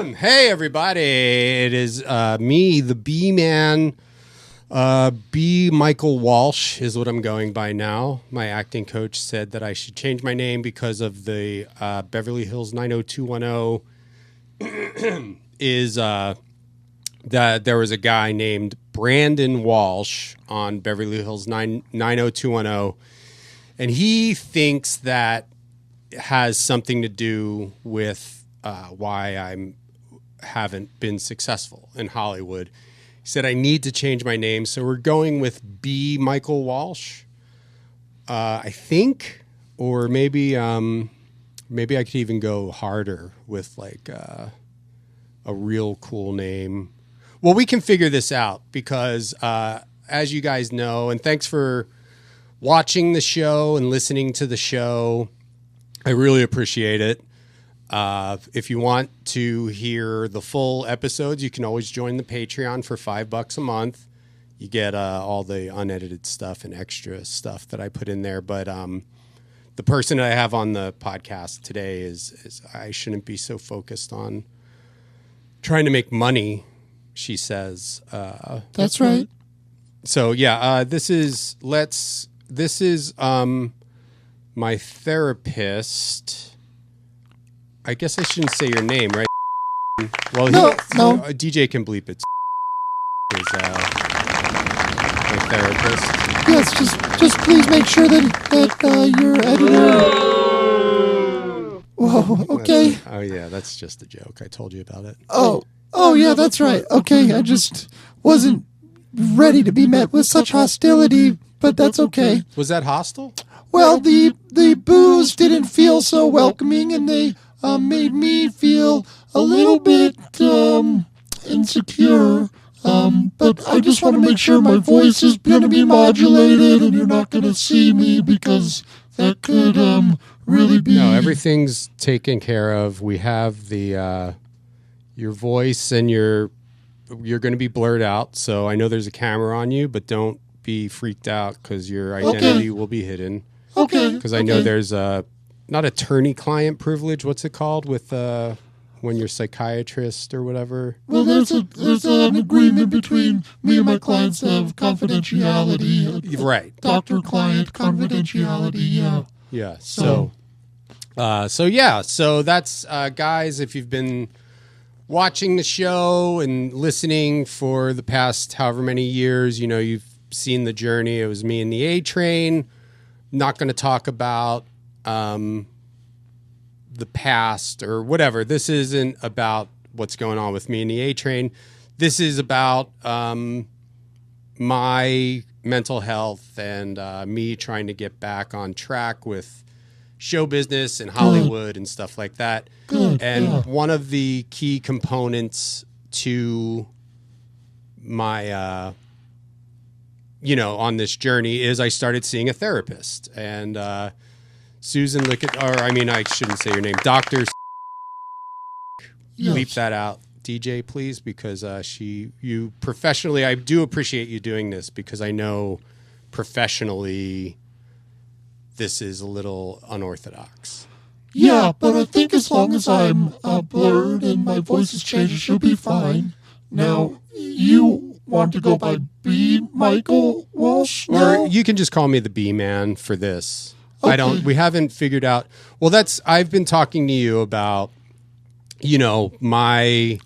Hey, everybody. It is me, the B-Man. B. Michael Walsh is what I'm going by now. My acting coach said that I should change my name because of the Beverly Hills 90210 is that there was a guy named Brendon Walsh on Beverly Hills 90210, and he thinks that has something to do with why I haven't been successful in Hollywood. He said I need to change my name, so we're going with B. Michael Walsh, I think, or maybe I could even go harder with like a real cool name. Well, we can figure this out because, as you guys know, and thanks for watching the show and listening to the show. I really appreciate it. If you want to hear the full episodes, you can always join the Patreon for $5 a month. You get all the unedited stuff and extra stuff that I put in there. But the person that I have on the podcast today is I shouldn't be so focused on trying to make money, she says. That's right. So yeah, this is my therapist. I guess I shouldn't say your name, right? Well, no. A DJ can bleep it. Is my therapist. Yes, just please make sure that your editor. Whoa, okay. Oh yeah, that's just a joke. I told you about it. Oh yeah, that's right. Okay, I just wasn't ready to be met with such hostility, but that's okay. Was that hostile? Well, the boos didn't feel so welcoming, and they made me feel a little bit insecure. But I just want to make sure my voice is going to be modulated, and you're not going to see me because that could really be. No, everything's taken care of. We have the your voice, and you're going to be blurred out. So I know there's a camera on you, but don't be freaked out because your identity will be hidden. Okay. Because I know there's not attorney-client privilege. What's it called with when you're psychiatrist or whatever? Well, there's an agreement between me and my clients of confidentiality. Right. Doctor-client confidentiality. Yeah. Yeah. So that's guys. If you've been watching the show and listening for the past however many years, you know you've seen the journey. It was me and the A Train. Not going to talk about the past or whatever. This isn't about what's going on with me and the A Train. This is about my mental health and me trying to get back on track with show business and Hollywood and stuff like that. And one of the key components to my on this journey is I started seeing a therapist, and Susan I shouldn't say your name, Dr. Leap that out, DJ, please, because you professionally, I do appreciate you doing this because I know professionally this is a little unorthodox. Yeah, but I think as long as I'm blurred and my voice is changed, it should be fine. Now, you want to go by B. Michael Walsh now? Or you can just call me the B-Man for this. Okay. We haven't figured out. Well, I've been talking to you about, my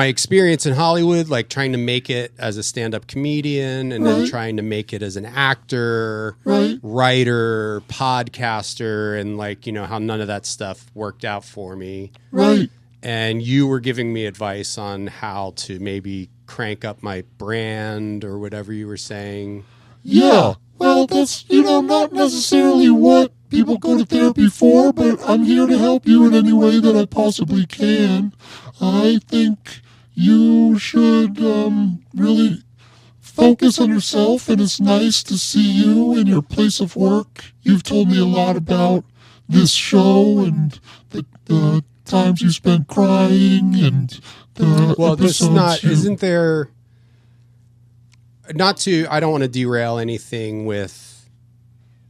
experience in Hollywood, like trying to make it as a stand-up comedian and then trying to make it as an actor, writer, podcaster, and how none of that stuff worked out for me. Right. And you were giving me advice on how to maybe crank up my brand or whatever you were saying. Yeah. Well, that's, not necessarily what people go to therapy for, but I'm here to help you in any way that I possibly can. I think you should really focus on yourself, and it's nice to see you in your place of work. You've told me a lot about this show and the times you spent crying and the episodes. Isn't there... I don't want to derail anything with,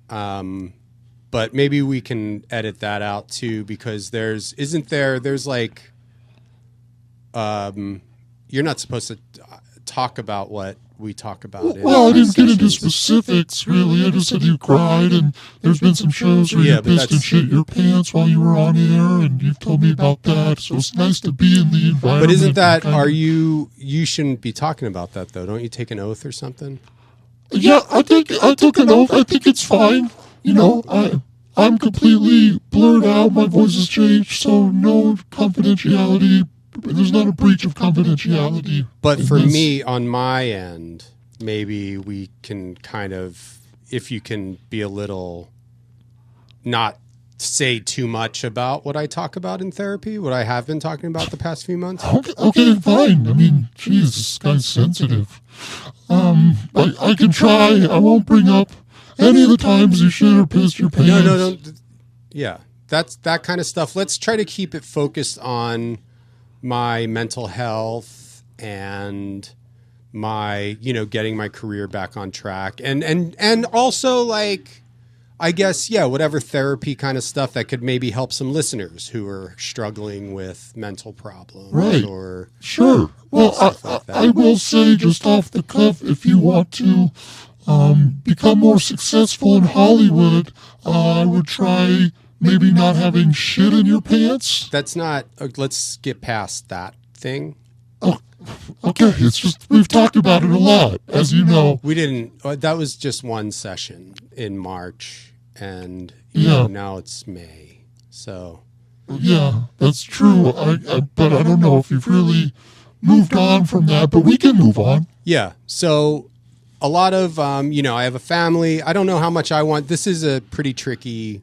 but maybe we can edit that out too, because there's like you're not supposed to talk about what we talk about. Well, I didn't get into specifics, really. I just said you cried, and there's been some shows where you pissed and shit your pants while you were on air, and you've told me about that. So it's nice to be in the environment. But isn't that, you shouldn't be talking about that, though. Don't you take an oath or something? Yeah, I took an oath. I think it's fine. You know, I'm completely blurred out. My voice has changed, so no confidentiality. There's not a breach of confidentiality. But for me, on my end, maybe we can kind of, if you can be a little, not say too much about what I talk about in therapy, what I have been talking about the past few months. Okay, fine. I mean, geez, this guy's sensitive. I can try. I won't bring up any of the times you shit or pissed your pants. No. Yeah, that's that kind of stuff. Let's try to keep it focused on my mental health and my, getting my career back on track. And also, like, I guess, whatever therapy kind of stuff that could maybe help some listeners who are struggling with mental problems. Right. Or sure. Well, I will say just off the cuff, if you want to become more successful in Hollywood, I would try maybe not having shit in your pants. That's not, let's get past that thing. Oh, okay. It's just, we've talked about it a lot, as you know. We didn't, that was just one session in March, and now it's May. So. Yeah, that's true. But I don't know if you've really moved on from that, but we can move on. Yeah. So a lot of, I have a family. I don't know how much I want. This is a pretty tricky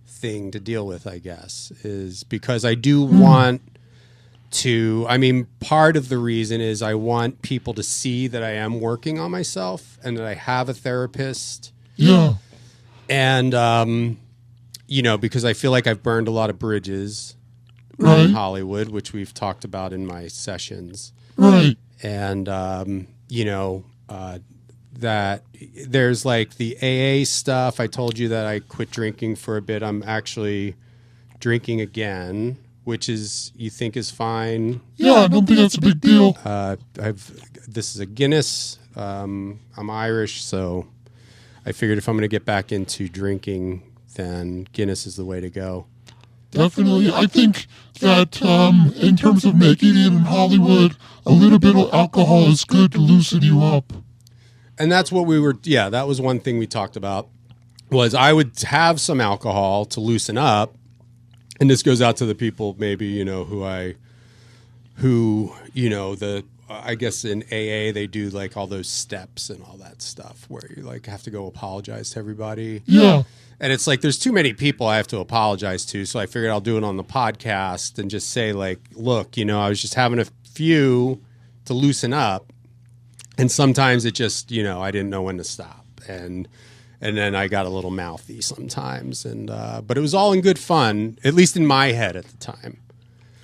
thing to deal with, I guess, is because I do want to, part of the reason is I want people to see that I am working on myself and that I have a therapist. Yeah. And, because I feel like I've burned a lot of bridges in Hollywood, which we've talked about in my sessions. Right. And, that there's like the AA stuff. I told you that I quit drinking for a bit. I'm actually drinking again, which is, you think is fine. Yeah, I don't think that's a big deal. This is a Guinness. I'm Irish, so I figured if I'm going to get back into drinking, then Guinness is the way to go. Definitely. I think that in terms of making it in Hollywood, a little bit of alcohol is good to loosen you up. And that's what that was one thing we talked about, was I would have some alcohol to loosen up. And this goes out to the people maybe, I guess in AA, they do like all those steps and all that stuff where you like have to go apologize to everybody. Yeah. And it's like, there's too many people I have to apologize to. So I figured I'll do it on the podcast and just say like, look, I was just having a few to loosen up. And sometimes it just, I didn't know when to stop. And then I got a little mouthy sometimes. And but it was all in good fun, at least in my head at the time.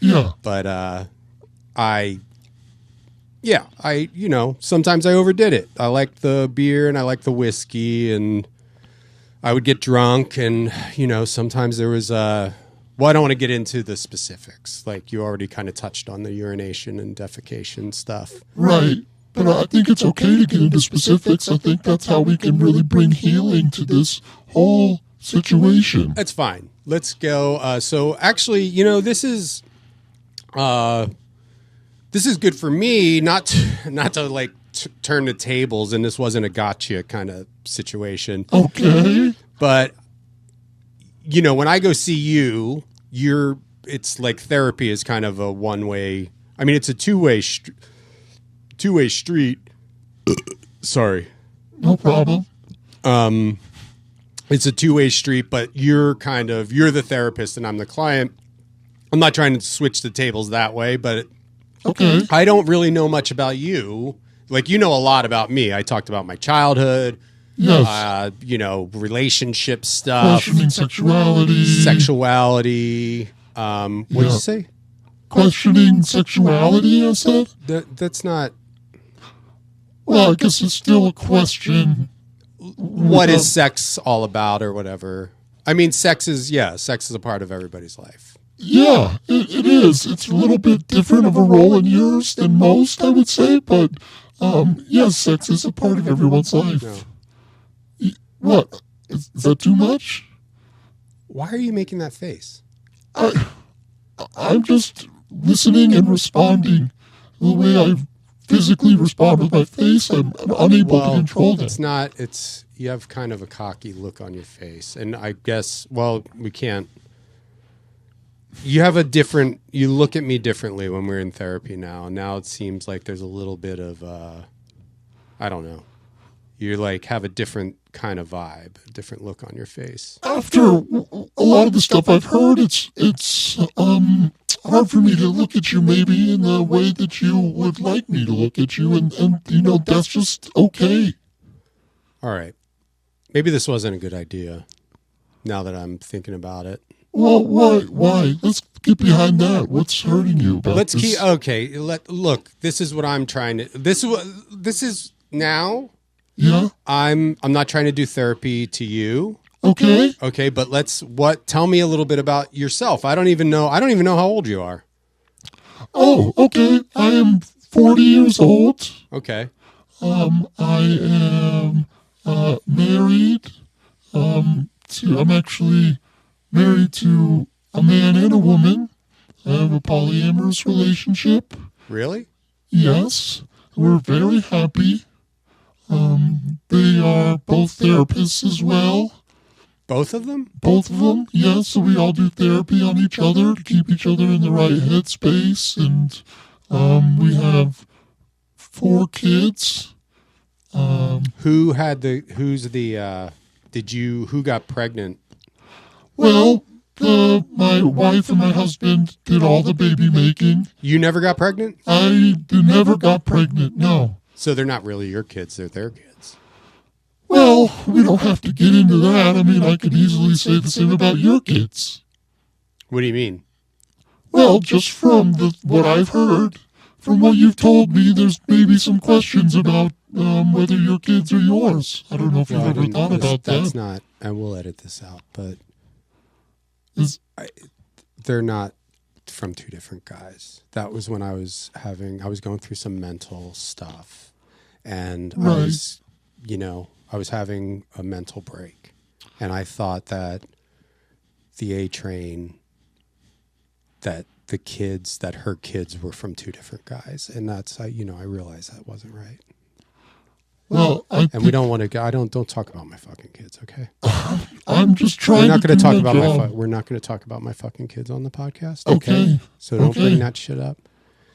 Yeah. But sometimes I overdid it. I liked the beer and I liked the whiskey, and I would get drunk, and, sometimes there was I don't want to get into the specifics. Like you already kind of touched on the urination and defecation stuff. Right. But I think it's okay to get into specifics. I think that's how we can really bring healing to this whole situation. That's fine. Let's go. So actually, this is good for me, not to like turn the tables, and this wasn't a gotcha kind of situation. Okay. But, when I go see you, it's like therapy is kind of a one-way. It's a two-way street. Sorry. No problem. It's a two-way street, but you're the therapist and I'm the client. I'm not trying to switch the tables that way, but okay. I don't really know much about you. Like, a lot about me. I talked about my childhood. Yes. Relationship stuff. Questioning sexuality. What did you say? Questioning sexuality, I said? That's not... Well, I guess it's still a question. What is sex all about or whatever? Sex is a part of everybody's life. Yeah, it is. It's a little bit different of a role in yours than most, I would say, but yes, sex is a part of everyone's life. No. What? Is that too much? Why are you making that face? I'm just listening and responding the way I physically respond with my face. I'm unable to control that. You have kind of a cocky look on your face. And I guess, well, we can't. You look at me differently when we're in therapy now. Now it seems like there's a little bit of, I don't know. You like have a different kind of vibe, a different look on your face. After a lot of the stuff I've heard, it's hard for me to look at you maybe in the way that you would like me to look at you. And that's just okay. All right. Maybe this wasn't a good idea now that I'm thinking about it. Well, why? Let's get behind that. What's hurting you about this? Look, this is what I'm trying to, this is now. Yeah. I'm not trying to do therapy to you. Okay. Okay, but tell me a little bit about yourself. I don't even know how old you are. Oh, okay. I am 40 years old. Okay. I am married. I'm actually married to a man and a woman. I have a polyamorous relationship. Really? Yes. We're very happy. They are both therapists as well. Both of them? Both of them, yes. So we all do therapy on each other to keep each other in the right headspace. And we have 4 kids. Who got pregnant? Well, my wife and my husband did all the baby making. You never got pregnant? I never got pregnant, no. So they're not really your kids, they're their kids. Well, we don't have to get into that. I mean, I could easily say the same about your kids. What do you mean? Well, just from what I've heard, from what you've told me, there's maybe some questions about whether your kids are yours. I don't know if you've ever thought about that. That's not, and we'll edit this out, but they're not from 2 different guys. That was when I was going through some mental stuff, and right. I was having a mental break, and I thought that the A train, that her kids were from 2 different guys, and that's I realized that wasn't right. Well, we don't want to. Don't talk about my fucking kids, okay? I'm just trying. We're not going to talk about We're not going to talk about my fucking kids on the podcast, okay? So don't bring that shit up,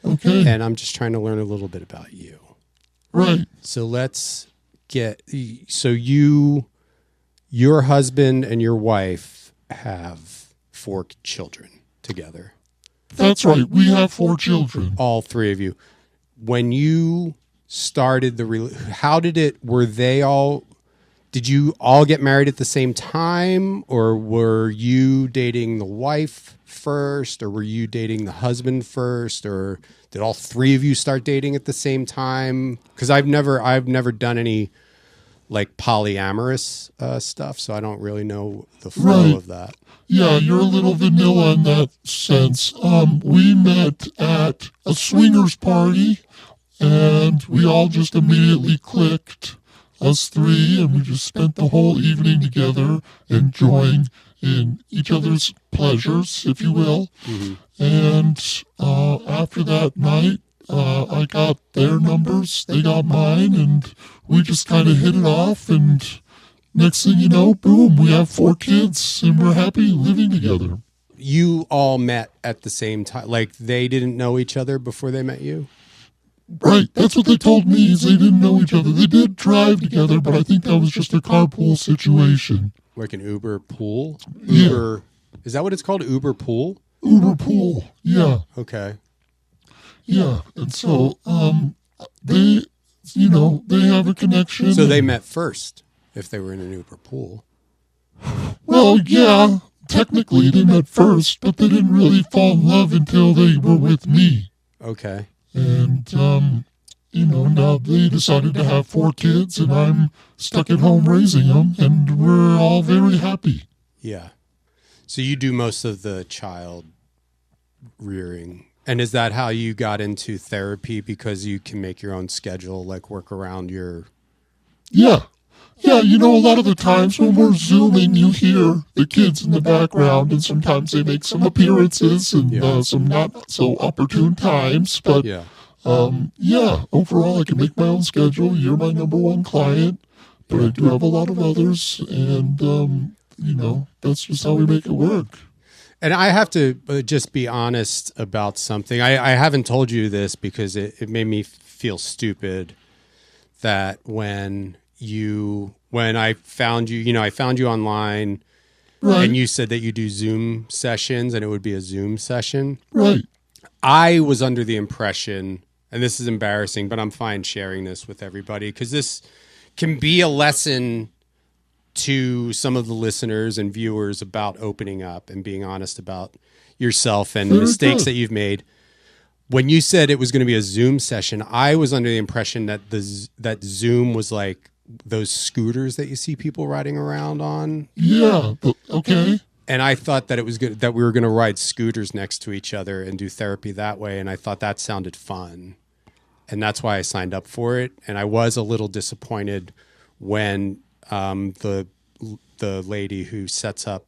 okay? And I'm just trying to learn a little bit about you, right? So let's get. So your husband and your wife have 4 children together. That's right. We have 4 children. All 3 of you. When you started did you all get married at the same time, or were you dating the wife first, or were you dating the husband first, or did all 3 of you start dating at the same time? Because I've never done any like polyamorous stuff, so I don't really know the flow of that. Yeah, you're a little vanilla in that sense. We met at a swingers party, and we all just immediately clicked, us 3, and we just spent the whole evening together, enjoying in each other's pleasures, if you will. Mm-hmm. And after that night, I got their numbers, they got mine, and we just kind of hit it off, and next thing you know, boom, we have 4 kids, and we're happy living together. You all met at the same time? Like, they didn't know each other before they met you? Right, that's what they told me, is they didn't know each other. They did drive together, but I think that was just a carpool situation. Like an Uber pool? Yeah. Is that what it's called, Uber pool? Uber pool, yeah. Okay. Yeah, and so they have a connection. So they met first, if they were in an Uber pool. Well, yeah, technically they met first, but they didn't really fall in love until they were with me. Okay. And, now they decided to have 4 kids, and I'm stuck at home raising them, and we're all very happy. Yeah. So you do most of the child rearing. And is that how you got into therapy? Because you can make your own schedule, like work around your... Yeah. Yeah, a lot of the times when we're Zooming, you hear the kids in the background, and sometimes they make some appearances and some not so opportune times. But overall, I can make my own schedule. You're my number one client, but I do have a lot of others, and, that's just how we make it work. And I have to just be honest about something. I haven't told you this because it made me feel stupid that when I found you, I found you online, right, and you said that you do Zoom sessions and it would be a Zoom session. Right. I was under the impression, and this is embarrassing, but I'm fine sharing this with everybody because this can be a lesson to some of the listeners and viewers about opening up and being honest about yourself and mistakes that you've made. When you said it was going to be a Zoom session, I was under the impression that that Zoom was like those scooters that you see people riding around on. Yeah. Okay. And I thought that it was good that we were going to ride scooters next to each other and do therapy that way. And I thought that sounded fun. And that's why I signed up for it. And I was a little disappointed when the lady who sets up,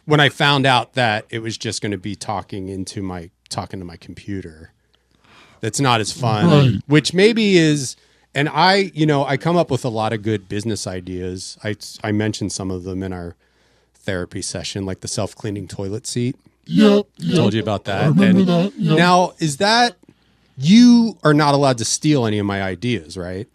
when I found out that it was just going to be talking to my computer. That's not as fun, right, which maybe is. And I come up with a lot of good business ideas. I mentioned some of them in our therapy session, like the self-cleaning toilet seat. Yep. I told you about that. I remember that. Yep. Now, is that, you are not allowed to steal any of my ideas, right?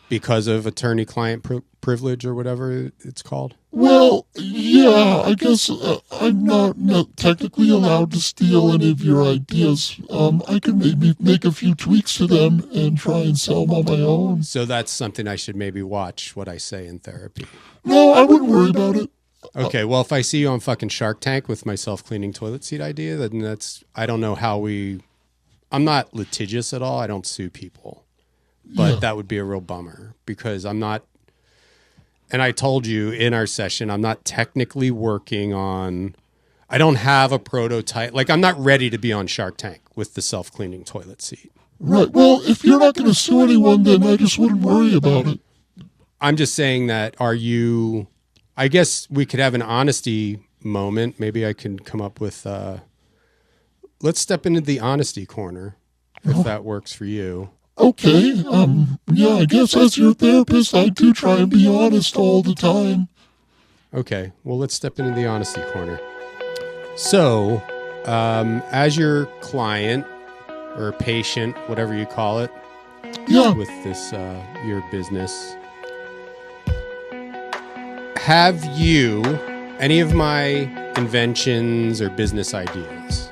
Because of attorney-client privilege or whatever it's called? Well, yeah, I guess I'm not technically allowed to steal any of your ideas. I can maybe make a few tweaks to them and try and sell them on my own. So that's something I should maybe watch what I say in therapy. No, I wouldn't worry about it. Okay, well, if I see you on fucking Shark Tank with my self-cleaning toilet seat idea, then that's, I don't know how I'm not litigious at all. I don't sue people. But that would be a real bummer because I'm not, and I told you in our session, I'm not technically working on, I don't have a prototype. Like, I'm not ready to be on Shark Tank with the self-cleaning toilet seat. Right. Well, if you're not going to sue anyone, then I just wouldn't worry about it. I'm just saying that, I guess we could have an honesty moment. Maybe I can come up with, let's step into the honesty corner if that works for you. Okay, I guess as your therapist, I do try and be honest all the time. Okay, well, let's step into the honesty corner. So, as your client or patient, whatever you call it, with this, your business, have you, any of my inventions or business ideas,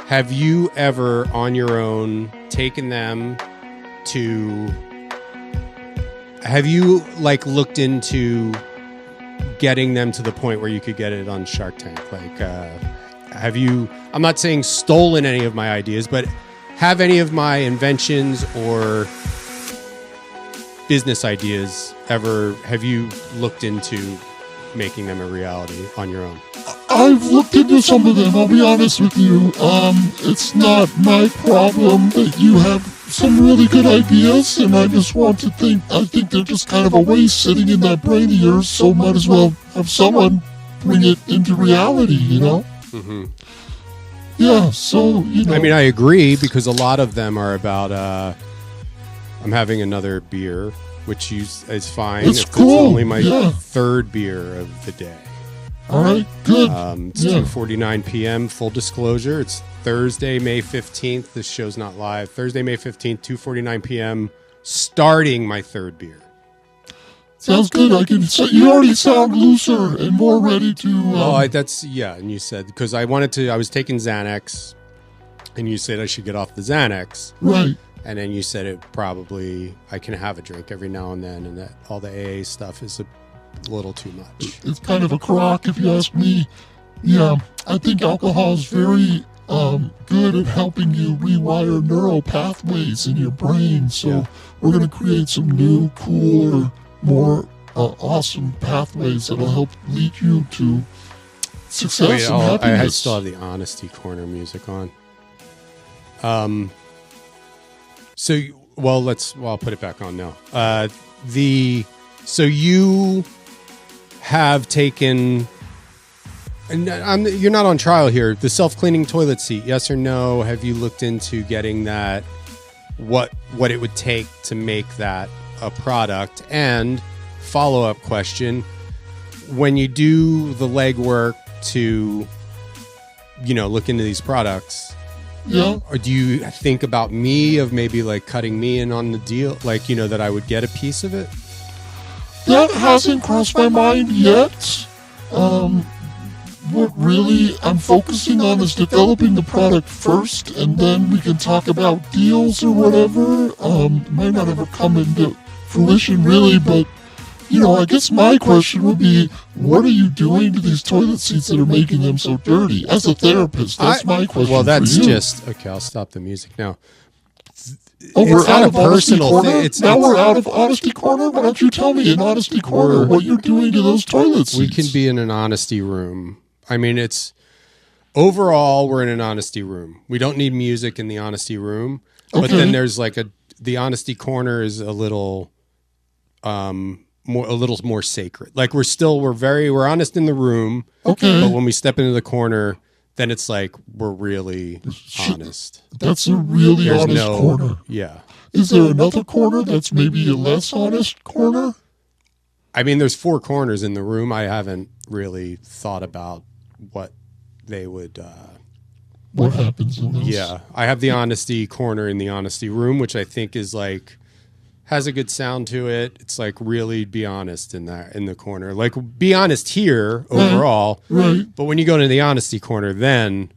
have you ever on your own taken them to, have you looked into getting them to the point where you could get it on Shark Tank? Have you, I'm not saying stolen any of my ideas, but have any of my inventions or business ideas ever, have you looked into making them a reality on your own? I've looked into some of them, I'll be honest with you. It's not my problem that you have some really good ideas, and I just want to I think they're just kind of a waste sitting in that brain of yours, so might as well have someone bring it into reality, Mm-hmm. Yeah, so, I mean, I agree, because a lot of them are about, I'm having another beer, which is fine. It's cool. It's only my third beer of the day. All right, good. It's 2:49 p.m. Full disclosure, it's Thursday, May 15th. This show's not live. Thursday, May 15th, 2:49 p.m. Starting my third beer. Sounds good. You already sound looser and more ready to. And you said, because I was taking Xanax, and you said I should get off the Xanax. Right. And then you said I can have a drink every now and then, and that all the AA stuff is a little too much. It's kind of a crock, if you ask me. Yeah, I think alcohol is very good at helping you rewire neural pathways in your brain. So we're going to create some new, cooler, more awesome pathways that'll help lead you to success and happiness. I still have the Honesty Corner music on. I'll put it back on now. So you have taken, and you're not on trial here, the self-cleaning toilet seat, yes or no? Have you looked into getting that, what it would take to make that a product? And follow-up question, when you do the legwork to, look into these products, or do you think about me of maybe like cutting me in on the deal, that I would get a piece of it? That hasn't crossed my mind yet. What really I'm focusing on is developing the product first, and then we can talk about deals or whatever. It might not ever come into fruition really, but I guess my question would be, what are you doing to these toilet seats that are making them so dirty? As a therapist, that's my question. Well, that's for you. okay. I'll stop the music now. We're out of Honesty Corner? Now we're out of Honesty Corner? Why don't you tell me in Honesty Corner what you're doing to those toilet seats? We can be in an honesty room. I mean, overall, we're in an honesty room. We don't need music in the honesty room. Okay. But then there's the Honesty Corner is a little more sacred. Like we're honest in the room. Okay. But when we step into the corner, then it's like we're really honest. That's a really honest corner. Yeah. Is there another corner that's maybe a less honest corner? I mean, there's 4 corners in the room. I haven't really thought about what they would... what happens in those? Yeah. I have the honesty corner in the honesty room, which I think is has a good sound to it. It's really be honest in the corner. Be honest here overall. Right. But when you go into the honesty corner, then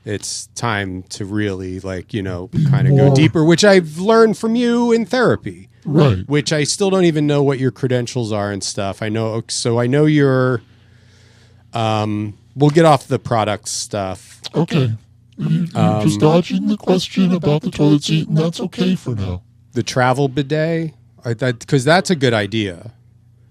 it's time to really kind of go deeper, which I've learned from you in therapy. Right. Which I still don't even know what your credentials are and stuff. I know you're we'll get off the product stuff. Okay. You're just dodging the question about the toilet seat, and that's okay for now. The travel bidet, because that's a good idea.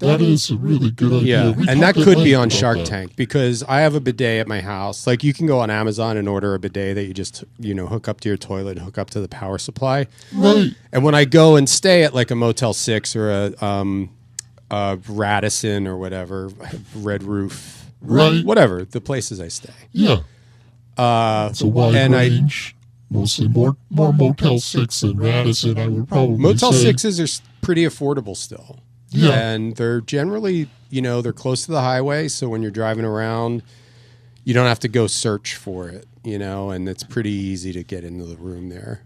That is a really good idea. Yeah, and that could be on Shark Tank, because I have a bidet at my house. You can go on Amazon and order a bidet that you just hook up to your toilet and hook up to the power supply. Right. And when I go and stay at a Motel 6 or a Radisson or whatever, Red Roof, right, whatever the places I stay. Yeah. It's a wide range. Mostly more Motel 6 than Radisson, I would probably Motel say. 6s are pretty affordable still. Yeah. And they're generally, they're close to the highway, so when you're driving around, you don't have to go search for it, and it's pretty easy to get into the room there.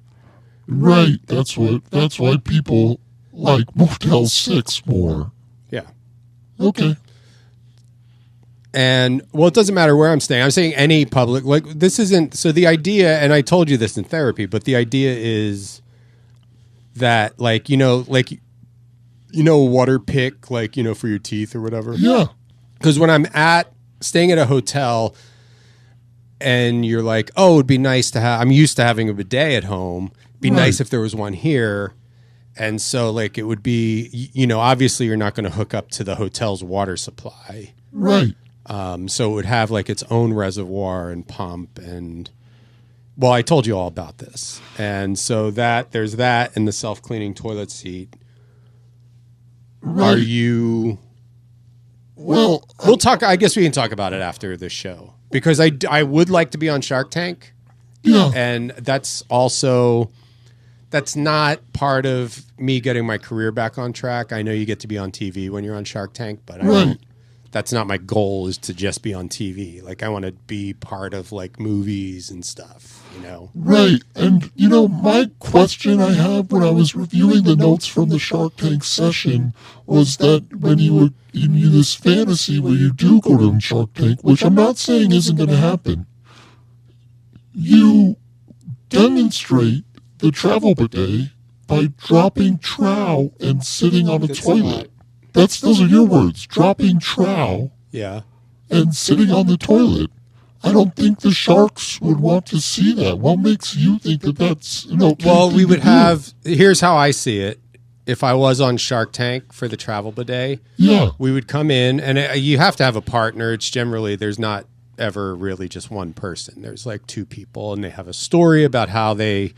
Right. That's why people like Motel 6 more. Yeah. Okay. And, it doesn't matter where I'm staying. I'm saying any public, this isn't, so the idea, and I told you this in therapy, but the idea is that, a water pick, for your teeth or whatever. Yeah. Because when I'm staying at a hotel and you're like, oh, it'd be nice to have, I'm used to having a bidet at home. It'd be nice if there was one here. And so, it would be, obviously you're not going to hook up to the hotel's water supply. Right. So it would have its own reservoir and pump and, I told you all about this. And so there's that and the self-cleaning toilet seat. Right. Are you, we'll talk, I guess we can talk about it after the show, because I would like to be on Shark Tank. Yeah. And that's not part of me getting my career back on track. I know you get to be on TV when you're on Shark Tank, but that's not my goal, is to just be on TV. I want to be part of movies and stuff, Right. And, my question I had when I was reviewing the notes from the Shark Tank session was that when you were in this fantasy where you do go to Shark Tank, which I'm not saying isn't going to happen, you demonstrate the travel bidet by dropping trow and sitting on a toilet. Those are your words. Dropping trow. Yeah. And sitting on the toilet. I don't think the sharks would want to see that. What makes you think that that's an okay Well, we thing would to do? have, here's how I see it. If I was on Shark Tank for the travel bidet, yeah, we would come in, and you have to have a partner. It's generally, there's not ever really just one person. There's like two people, and they have a story about how they,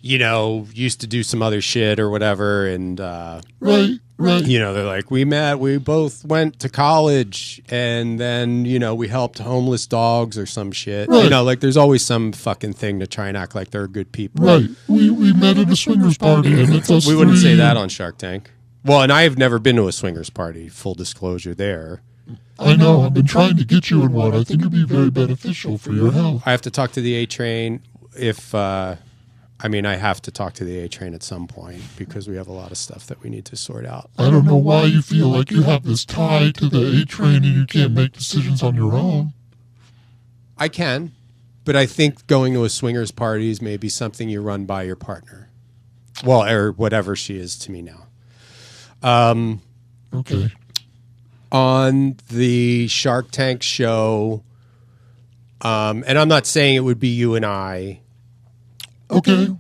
used to do some other shit or whatever. And, Right. they're like, we both went to college, and then, we helped homeless dogs or some shit. Right. Like there's always some fucking thing to try and act like they're good people. Right. We met at a swingers party, and it's us We wouldn't say three. that on Shark Tank. Well, and I have never been to a swingers party, full disclosure there. I know. I've been trying to get you in one. I think it'd be very beneficial for your health. I have to talk to the A-Train I have to talk to the A-Train at some point because we have a lot of stuff that we need to sort out. I don't know why you feel like you have this tie to the A-Train and you can't make decisions on your own. I can, but I think going to a swingers party is maybe something you run by your partner. Well, or whatever she is to me now. Okay. On the Shark Tank show, and I'm not saying it would be you and I. Okay.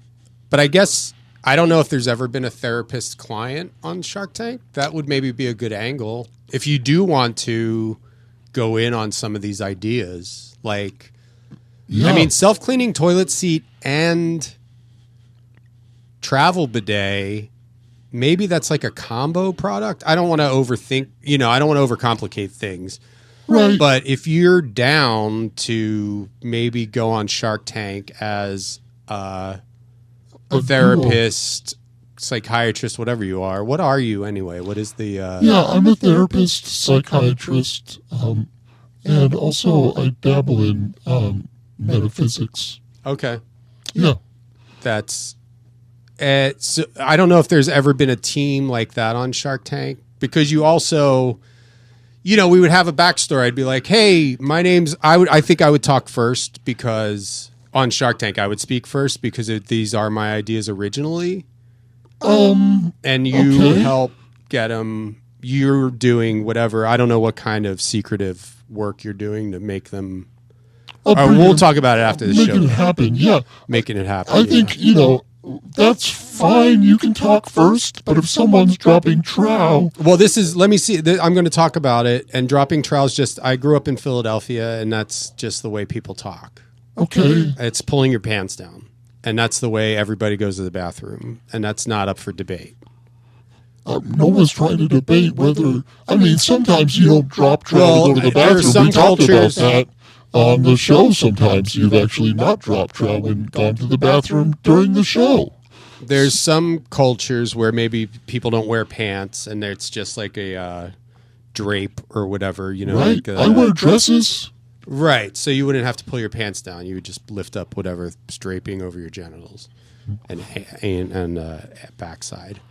But I guess I don't know if there's ever been a therapist client on Shark Tank. That would maybe be a good angle. If you do want to go in on some of these ideas, like, Yeah. self-cleaning toilet seat and travel bidet, maybe that's like a combo product. I don't want to overthink, I don't want to overcomplicate things. Right. But if you're down to maybe go on Shark Tank as a therapist, psychiatrist, whatever you are. What are you anyway? What is the... Yeah, I'm a therapist, psychiatrist, and also I dabble in metaphysics. Okay. Yeah. That's... so I don't know if there's ever been a team like that on Shark Tank, because you also... we would have a backstory. I'd be like, hey, my name's... I think I would talk first because... On Shark Tank, I would speak first because these are my ideas originally. And you help get them. You're doing whatever. I don't know what kind of secretive work you're doing to make them. We'll talk about it after the show. Making it happen, yeah. Making it happen. I think, that's fine. You can talk first, but if someone's dropping trow... Well, let me see. I'm going to talk about it. And dropping trow is just, I grew up in Philadelphia, and that's just the way people talk. Okay. It's pulling your pants down. And that's the way everybody goes to the bathroom. And that's not up for debate. No one's trying to debate whether... sometimes you don't drop trow to go to the there are bathroom. some We talked about cultures- that on the show. Sometimes you've actually not dropped trow and gone to the bathroom during the show. There's some cultures where maybe people don't wear pants and it's just like a drape or whatever, Right? Like, I wear dresses. Right. So you wouldn't have to pull your pants down. You would just lift up whatever's draping over your genitals and backside.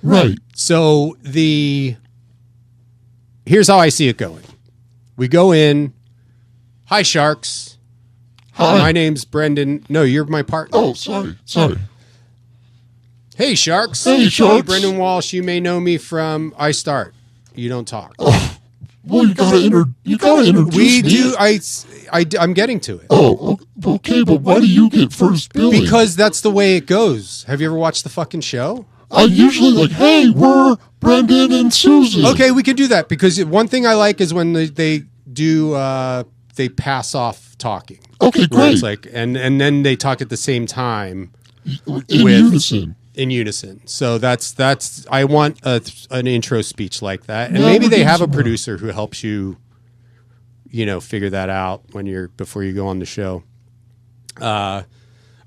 Right. So here's how I see it going. We go in. Hi, Sharks. Hi. My name's Brendon. No, you're my partner. Oh, sorry. Hey, Sharks. Hey, Sharks. Brendon Walsh. You may know me from I Start. You don't talk. Well, you gotta introduce We me. do. I'm getting to it. Oh, okay, but why do you get first billing? Because that's the way it goes. Have you ever watched the fucking show? I usually hey, we're Brendon and Susan. Okay, we can do that because one thing I like is when they do they pass off talking. Okay, Where it's great. like and then they talk at the same time In unison. in unison. So that's I want an intro speech like that, and Yeah, maybe we're they doing have a some- producer who helps you, figure that out before you go on the show. All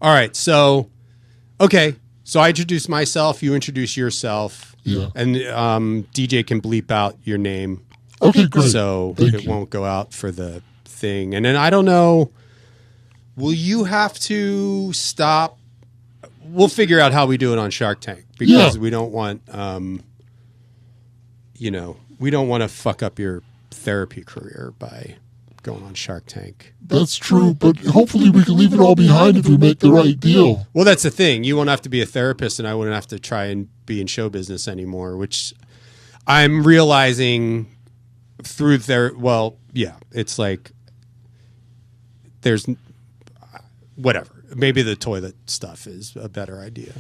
right, so okay, so I introduce myself, you introduce yourself, Yeah. and DJ can bleep out your name, Okay, great. so Thank it you. won't go out for the thing. And then I don't know, will you have to stop? We'll figure out how we do it on Shark Tank because Yeah. we don't want, we don't want to fuck up your therapy career by going on Shark Tank. That's true, but hopefully we can leave it all behind if we make the right deal. Well, that's the thing. You won't have to be a therapist, and I wouldn't have to try and be in show business anymore, which I'm realizing through their. Well, yeah, it's like there's whatever. Maybe the toilet stuff is a better idea.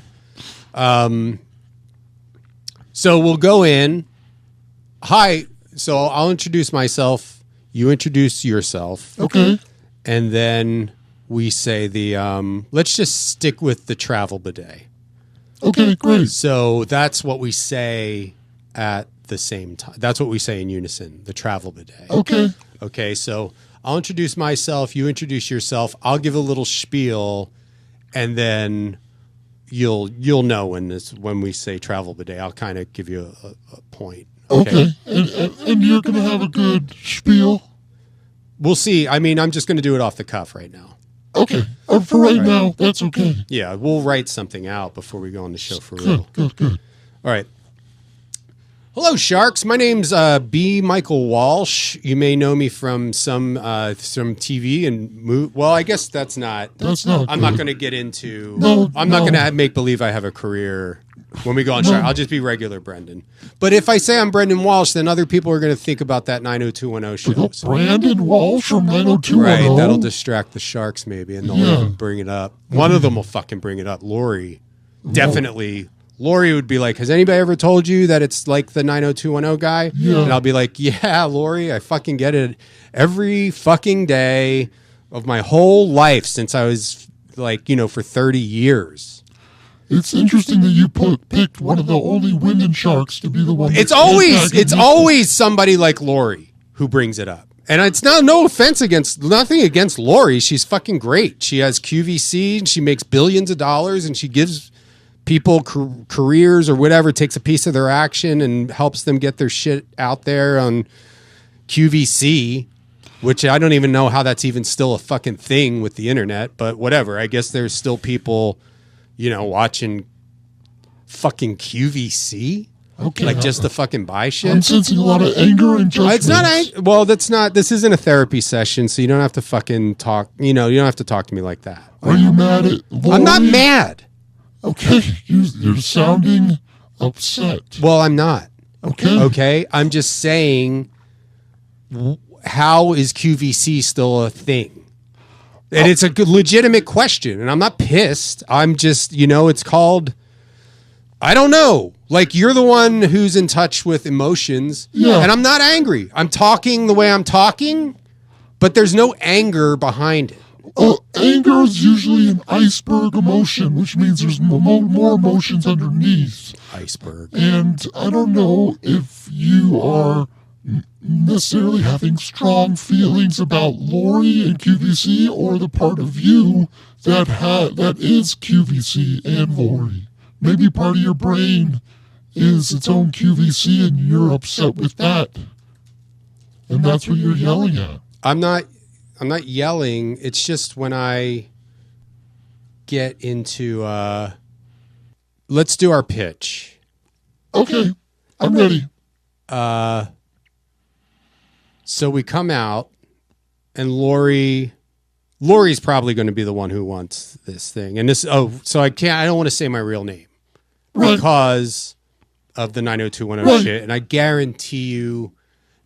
So we'll go in. Hi. So I'll introduce myself. You introduce yourself. Okay. And then we say let's just stick with the travel bidet. Okay, great. So that's what we say at the same time. That's what we say in unison, the travel bidet. Okay. Okay, so I'll introduce myself, you introduce yourself, I'll give a little spiel, and then you'll know when we say travel bidet. I'll kind of give you a point. Okay. And you're going to have a good spiel? We'll see. I mean, I'm just going to do it off the cuff right now. Okay. For right now, that's okay. Yeah, we'll write something out before we go on the show for real. Good. All right. Hello, Sharks. My name's B. Michael Walsh. You may know me from some TV and well, I guess that's not. That's not. I'm not going to get into. No, I'm not going to make believe I have a career when we go on Shark. I'll just be regular Brendon. But if I say I'm Brendon Walsh, then other people are going to think about that 90210 show. So. Brendon Walsh from 90210. Right, that'll distract the Sharks maybe, and they'll even bring it up. One of them will fucking bring it up. Lori, definitely. Lori would be like, has anybody ever told you that it's like the 90210 guy? Yeah. And I'll be like, yeah, Lori, I fucking get it every fucking day of my whole life since I was like, for 30 years. It's interesting that you picked one of the only women Sharks to be the one. It's always somebody like Lori who brings it up. And it's no offense nothing against Lori. She's fucking great. She has QVC and she makes billions of dollars and she gives people careers or whatever, takes a piece of their action and helps them get their shit out there on QVC, which I don't even know how that's even still a fucking thing with the internet, but whatever. I guess there's still people, watching fucking QVC. Okay. Like just to fucking buy shit. I'm sensing a lot of anger and judgment. It's not well, this isn't a therapy session, so you don't have to fucking talk, you don't have to talk to me like that. Are you mad at Lori? I'm not mad. Okay, you're sounding upset. Well, I'm not. Okay. I'm just saying, how is QVC still a thing? And it's a good, legitimate question, and I'm not pissed. I'm just, it's called, I don't know. Like, you're the one who's in touch with emotions, and I'm not angry. I'm talking the way I'm talking, but there's no anger behind it. Anger is usually an iceberg emotion, which means there's more emotions underneath. Iceberg. And I don't know if you are necessarily having strong feelings about Lori and QVC or the part of you that is QVC and Lori. Maybe part of your brain is its own QVC and you're upset with that. And that's what you're yelling at. I'm not yelling. It's just when I get into, let's do our pitch. Okay, I'm ready. So we come out, and Lori's probably going to be the one who wants this thing. And so I don't want to say my real name because of the 90210 shit. And I guarantee you,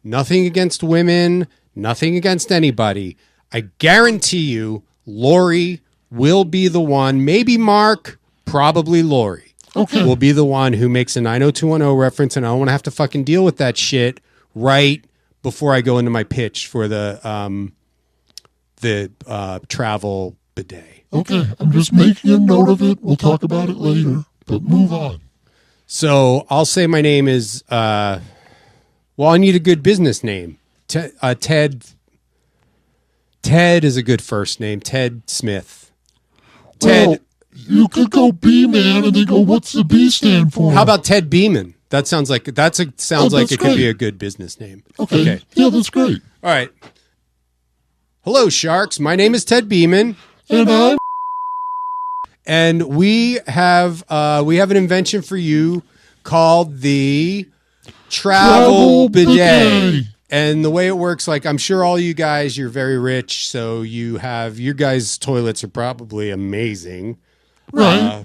nothing against women, nothing against anybody. I guarantee you, Lori will be the one, maybe Mark, probably Lori, will be the one who makes a 90210 reference, and I don't want to have to fucking deal with that shit right before I go into my pitch for the travel bidet. Okay, I'm just making a note of it. We'll talk about it later, but move on. So I'll say my name is, I need a good business name. Ted is a good first name. Ted Smith. Well, you could go B-Man and then go, what's the B stand for? How about Ted Beeman? That sounds like it could be a good business name. Okay. Yeah, that's great. All right. Hello, Sharks. My name is Ted Beeman. And we have an invention for you called the travel bidet. And the way it works, like, I'm sure all you guys, you're very rich, so your guys' toilets are probably amazing. Right.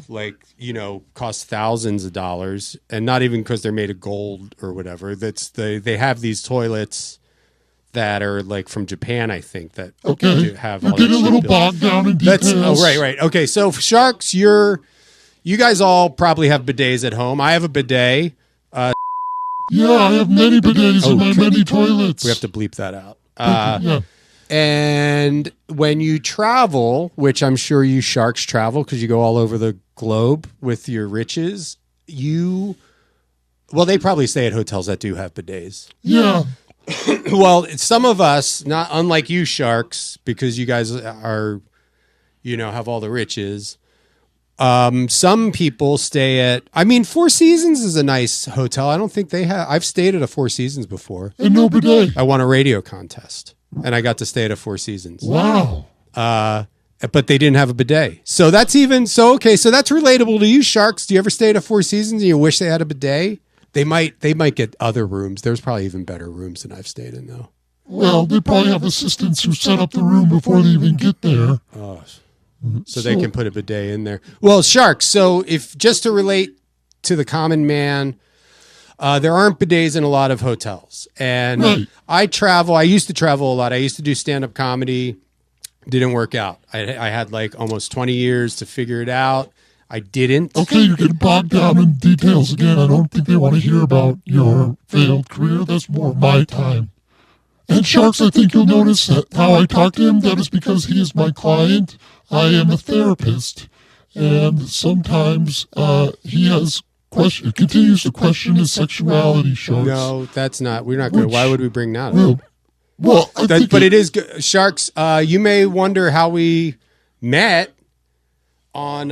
Cost thousands of dollars, and not even because they're made of gold or whatever. They have these toilets that are like from Japan, I think, that have all that shit a little bogged down in details. Right. Okay, so Sharks, you guys all probably have bidets at home. I have a bidet. Yeah, I have many bidets in my many toilets. We have to bleep that out. Yeah. And when you travel, which I'm sure you sharks travel because you go all over the globe with your riches, well, they probably stay at hotels that do have bidets. Yeah. Well, some of us, not unlike you sharks, because you guys are, have all the riches. Some people stay at, Four Seasons is a nice hotel. I don't think they have, I've stayed at a Four Seasons before. And no bidet. I won a radio contest and I got to stay at a Four Seasons. Wow. But they didn't have a bidet. So that's okay. So that's relatable to you sharks. Do you ever stay at a Four Seasons and you wish they had a bidet? They might get other rooms. There's probably even better rooms than I've stayed in though. Well, they probably have assistants who set up the room before they even get there. Oh, so they can put a bidet in there. Well, sharks. So if just to relate to the common man, there aren't bidets in a lot of hotels. And right. I used to travel a lot. I used to do stand-up comedy. Didn't work out. I had like almost 20 years to figure it out. I didn't. Okay, you're getting bogged down in details again. I don't think they want to hear about your failed career. That's more my time. And Sharks, I think you'll notice that how I talk to him, that is because he is my client. I am a therapist. And sometimes he continues to question his sexuality, Sharks. No, that's not. We're not good. Why would we bring that up? Well, but it is good. Sharks, you may wonder how we met on,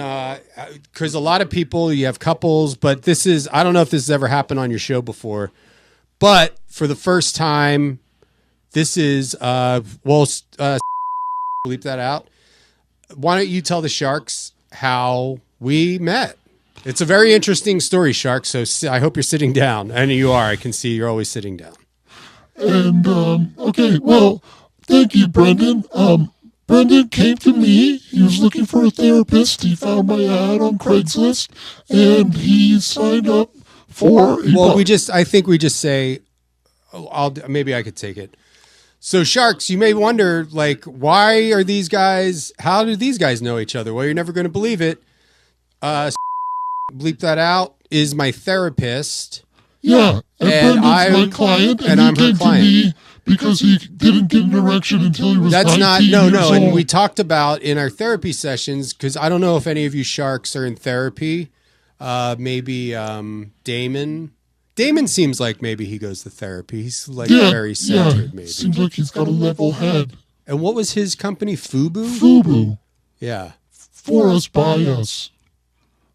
because a lot of people, you have couples, but I don't know if this has ever happened on your show before, but for the first time, this is, bleep that out. Why don't you tell the Sharks how we met? It's a very interesting story, Sharks, so I hope you're sitting down. And you are. I can see you're always sitting down. And, okay, well, thank you, Brendon. Brendon came to me. He was looking for a therapist. He found my ad on Craigslist, and he signed up for... I think we just say, maybe I could take it. So, Sharks, you may wonder, like, why are these guys, how do these guys know each other? Well, you're never going to believe it. Bleep that out, is my therapist. Yeah, and Brendon's my client, and he came to me because he didn't get an erection until he was 19 years old. And we talked about in our therapy sessions, because I don't know if any of you sharks are in therapy. Maybe Damon. Damon seems like maybe he goes to therapy. He's like very centered, maybe. Seems like he's got a level head. And what was his company? FUBU? FUBU. Yeah. For us, by us.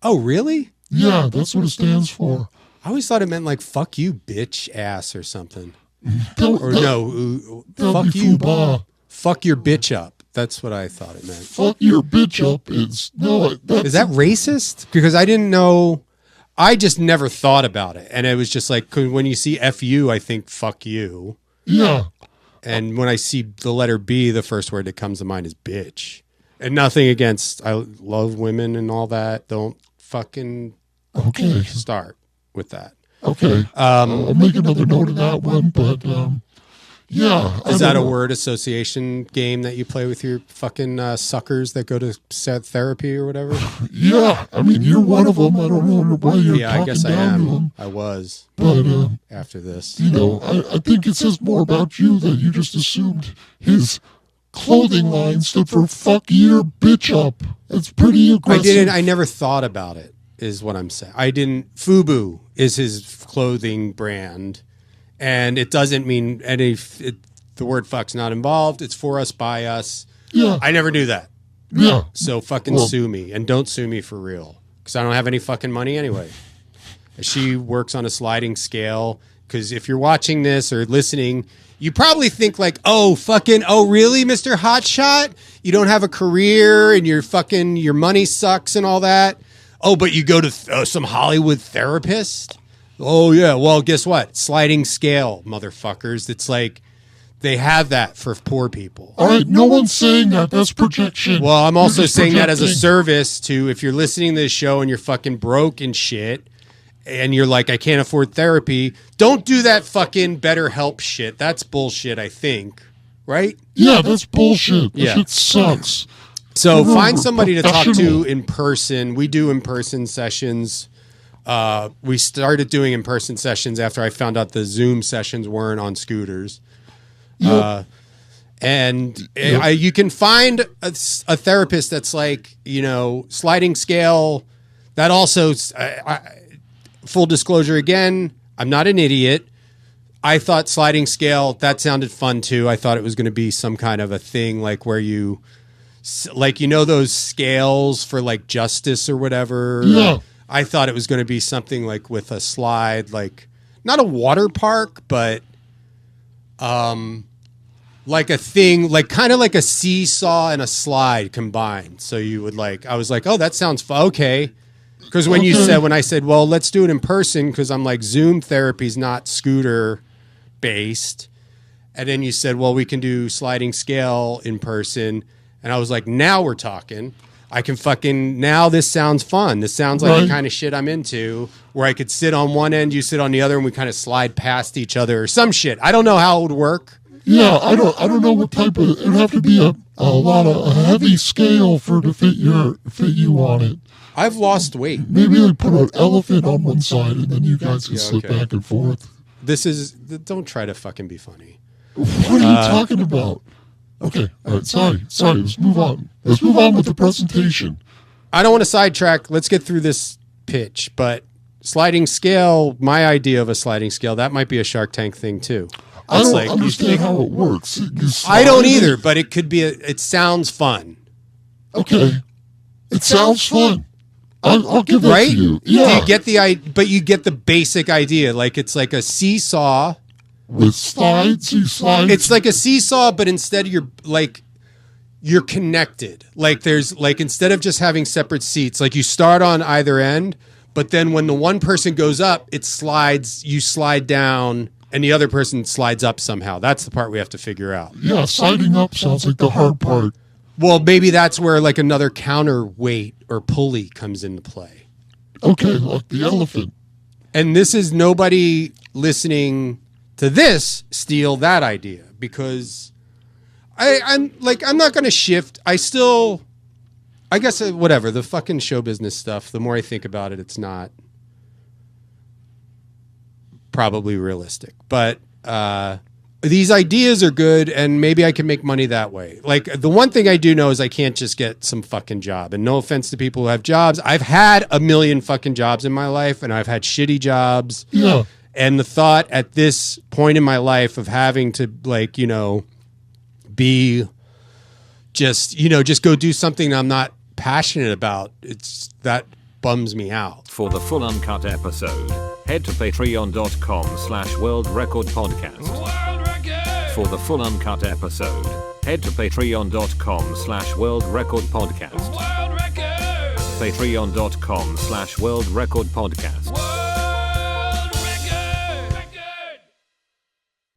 Oh, really? Yeah, that's what it stands for. I always thought it meant like "fuck you, bitch ass" or something. Fuck you, FUBA. Fuck your bitch up. That's what I thought it meant. Fuck your bitch up is is that racist? Because I didn't know. I just never thought about it, and it was just like when you see "fu," I think "fuck you." Yeah. And when I see the letter B, the first word that comes to mind is "bitch." And nothing against. I love women and all that. Don't fucking start with that. Okay. I'll make another note of that one, but yeah. Is that a word association game that you play with your fucking suckers that go to therapy or whatever? Yeah. I mean, you're one of them. I don't know why you're talking I guess I down am. to them. I was. But after this. I think it says more about you that you just assumed his clothing line stood for "fuck your bitch up." That's pretty aggressive. I never thought about it, is what I'm saying. I didn't. FUBU is his clothing brand, and it doesn't mean the word "fuck's" not involved. It's for us, by us. Yeah. I never knew that. Yeah. So fucking sue me, and don't sue me for real, because I don't have any fucking money anyway. She works on a sliding scale, because if you're watching this or listening, you probably think like, oh really, Mr. Hotshot? You don't have a career and your money sucks and all that. Oh, but you go to some Hollywood therapist? Oh, yeah. Well, guess what? Sliding scale, motherfuckers. It's like they have that for poor people. All right. No one's saying that. That's projection. Well, I'm also saying that as a service to, if you're listening to this show and you're fucking broke and shit, and you're like, I can't afford therapy, don't do that fucking BetterHelp shit. That's bullshit, I think. Right? Yeah, that's bullshit. That shit sucks. So find somebody to talk to in person. We do in-person sessions. We started doing in-person sessions after I found out the Zoom sessions weren't on scooters. Yep. And you can find a therapist that's like, sliding scale. That also, full disclosure again, I'm not an idiot. I thought sliding scale, that sounded fun too. I thought it was going to be some kind of a thing like where you, like, those scales for like justice or whatever. Yeah. I thought it was going to be something like with a slide, like not a water park, but like a thing, like kind of like a seesaw and a slide combined. So you would I was like, oh, that sounds fun. Okay. Because when I said, well, let's do it in person, because I'm like, Zoom therapy's not scooter based. And then you said, well, we can do sliding scale in person. And I was like, now we're talking. I can now this sounds fun. This sounds like the kind of shit I'm into, where I could sit on one end, you sit on the other, and we kind of slide past each other or some shit. I don't know how it would work. Yeah, I don't know what type of, it'd have to be a heavy scale to fit you on it. I've lost weight. Maybe like put an elephant on one side and then you guys can slip back and forth. Don't try to fucking be funny. What are you talking about? Okay, all right, sorry, let's move on. Let's move on with the presentation. I don't want to sidetrack. Let's get through this pitch, but sliding scale, my idea of a sliding scale, that might be a Shark Tank thing too. I don't understand how it works. I don't either, but it could be, it sounds fun. Okay. It sounds fun. I'll give that to you. Yeah. You get the basic idea. Like it's like a seesaw. With slides, you slide. It's like a seesaw, but instead you're connected. Like there's like, instead of just having separate seats, like you start on either end, but then when the one person goes up, it slides, you slide down, and the other person slides up somehow. That's the part we have to figure out. Yeah, sliding up sounds like the hard part. Well, maybe that's where like another counterweight or pulley comes into play. Okay, like the elephant. And this is nobody listening to this steal that idea, because I'm not going to shift. I guess whatever, the fucking show business stuff, the more I think about it, it's not probably realistic. But these ideas are good, and maybe I can make money that way. Like, the one thing I do know is I can't just get some fucking job. And no offense to people who have jobs. I've had a million fucking jobs in my life, and I've had shitty jobs. Yeah. And the thought at this point in my life of having to, like, be just go do something I'm not passionate about, that bums me out. For the full uncut episode, head to patreon.com/worldrecordpodcast. For the full uncut episode, head to patreon.com/worldrecordpodcast. Patreon.com/worldrecordpodcast.